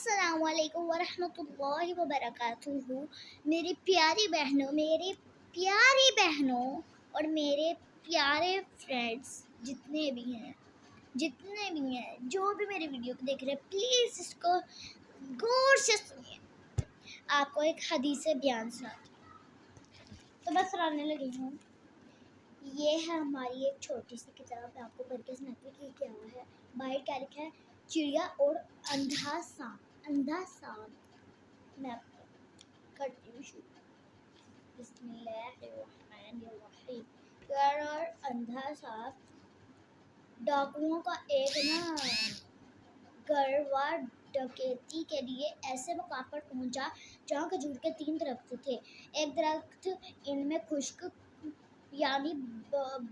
अस्सलामुअलैकुम वरहमतुल्लाहि वबरकातुहू। मेरी प्यारी बहनों और मेरे प्यारे फ्रेंड्स जितने भी हैं जो भी मेरी वीडियो को देख रहे हैं, प्लीज़ इसको गौर से सुनिए। आपको एक हदीस बयान सुनाती हूँ, तो मैं सुनाने लगी हूँ। ये है हमारी एक छोटी सी किताब, मैं आपको पढ़ के सुनाती हूँ कि क्या है। बाहर क्या लिखा है? चिड़िया और अंधा सांप। मैं करती हूँ शुरू। बिस्मिल्लाहिर्रहमानिर्रहीम। चिड़िया और अंधा सांप। डाकुओं का एक गरवा डकैती के लिए ऐसे मकाम पर पहुंचा जहाँ खजूर के 3 दरख्त थे। एक दरख्त इनमें खुश्क यानी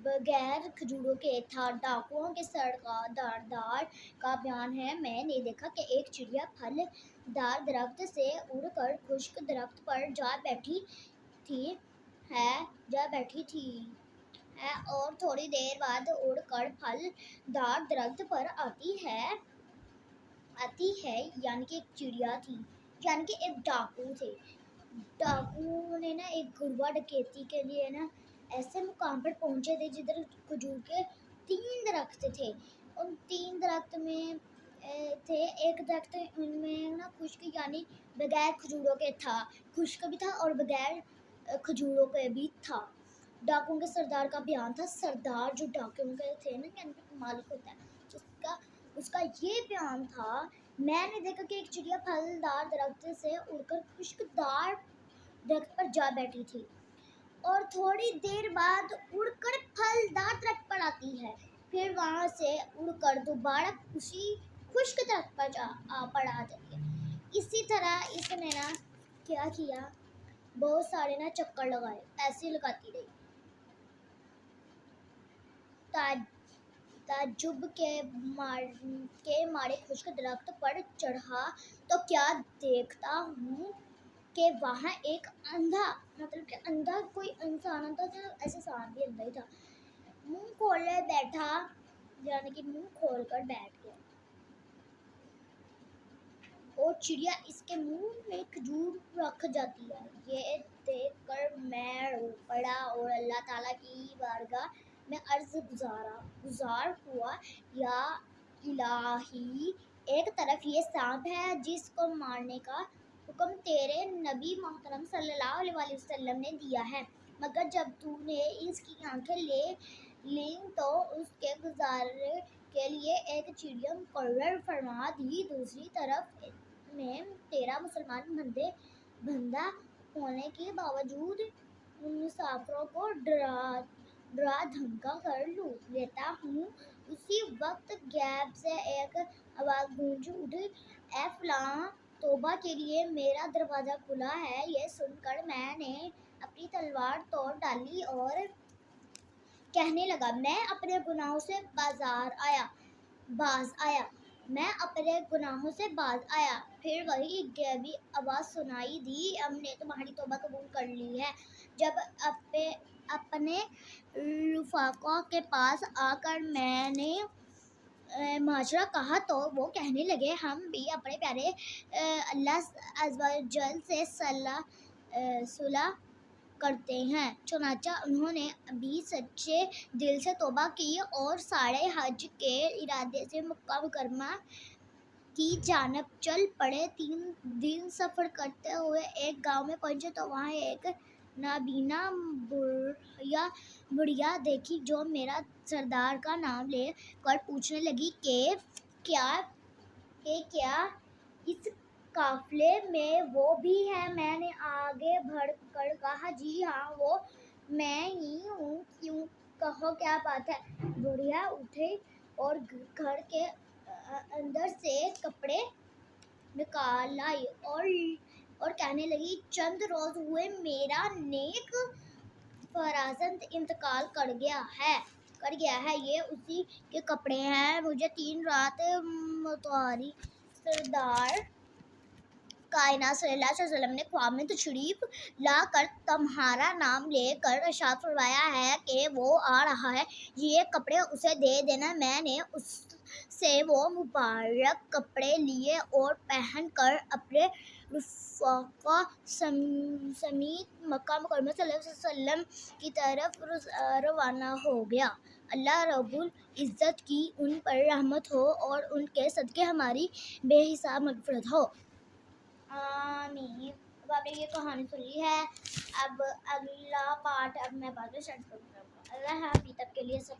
बगैर खजूरों के था। डाकुओं के सरदार का बयान है, मैंने देखा कि एक चिड़िया फलदार दरख्त से उड़कर खुश्क दरख्त पर जा बैठी थी और थोड़ी देर बाद उड़कर फलदार दरख्त पर आती है यानी कि एक चिड़िया थी, यानी कि एक डाकू थे। डाकू ने एक गरवा डकैती के लिए ऐसे मुकाम पर पहुंचे थे जिधर खजूर के 3 दरख्त थे। उन 3 दरख्त में एक दरख्त उनमें खुश्क यानी बगैर खजूरों के था, खुश्क भी था और बगैर खजूरों के भी था। डाकुओं के सरदार का बयान था। सरदार जो डाकुओं के थे यानी मालिक होता है, उसका ये बयान था, मैंने देखा कि एक चिड़िया फलदार दरख्त से उड़कर खुश्कदार दरख्त पर जा बैठी थी और थोड़ी देर बाद उड़कर फलदार दरख्त पर आती है, फिर वहां से उड़कर दोबारा उसी खुश्क दरख्त पर आ जाती है। इसी तरह इसने क्या किया, बहुत सारे चक्कर लगाए, ऐसे लगाती रही। ताज्जुब के मारे खुश्क दरख्त पर चढ़ा तो क्या देखता हूँ कि वहाँ एक अंधा, मतलब कि अंधा कोई इंसान था, तो ऐसे सांप भी अंधा ही था, मुंह खोले बैठा, यानी कि मुंह खोल कर बैठ गया और चिड़िया इसके मुंह में खजूर रख जाती है। ये देखकर मैं रो पड़ा और अल्लाह ताला की बारगाह में अर्ज गुजार हुआ, या इलाही, एक तरफ ये सांप है जिसको मारने का हुक्म तेरे नबी मोहतरम सल्लल्लाहु अलैहि वसल्लम ने दिया है, मगर जब तूने इसकी आंखें ले ली तो उसके गुजारे के लिए एक चिड़िया मुकर्रर फरमा दी। दूसरी तरफ में तेरा मुसलमान बंदा होने के बावजूद मुसाफिरों को डरा धमका कर लेता हूँ। उसी वक्त गैब से एक आवाज गूंज उठी, ए फलां, तौबा के लिए मेरा दरवाजा खुला है। ये सुनकर मैंने अपनी तलवार तोड़ डाली और कहने लगा, मैं अपने गुनाहों से बाज आया। फिर वही गैबी आवाज सुनाई दी, हमने तुम्हारी तौबा कबूल कर ली है। जब अपने रुफाका के पास आकर मैंने माजरा कहा तो वो कहने लगे, हम भी अपने प्यारे अल्लाह अज़्ज़वजल से सुलह करते हैं। चुनांचे उन्होंने भी सच्चे दिल से तौबा की और साढ़े हज के इरादे से मक्का मुकर्रमा की जानिब चल पड़े। 3 दिन सफ़र करते हुए एक गांव में पहुंचे तो वहां एक नाबीना बुढ़िया देखी जो मेरा सरदार का नाम ले कर पूछने लगी कि क्या इस काफिले में वो भी है। मैंने आगे बढ़ कर कहा, जी हाँ, वो मैं ही हूँ, क्यों, कहो क्या बात है। बुढ़िया उठी और घर के अंदर से कपड़े निकाल लाई और कहने लगी, चंद रोज हुए मेरा नेक फराजंद इंतकाल कर गया है। ये उसी के कपड़े हैं। मुझे 3 रात मुतारी सरदार कायनात सल्लल्लाहु अलैहि वसल्लम ने ख्वाब में तशरीफ लाकर तुम्हारा नाम लेकर इरशाद फरमाया है कि वो आ रहा है, ये कपड़े उसे दे देना। मैंने سے وہ مبارک کپڑے لیے اور پہن کر اپنے رفقا سمیت مکہ مکرمہ صلی اللہ علیہ وسلم کی طرف روانہ ہو گیا۔ اللہ رب العزت کی ان پر رحمت ہو اور ان کے صدقے ہماری بے حساب مغفرت ہو، آمین۔ اب آپ نے یہ کہانی سن لی ہے، اب اگلا پارٹ اب میں بعد میں اسٹارٹ کروں گا۔ اللہ حافظ، تب کے لیے سب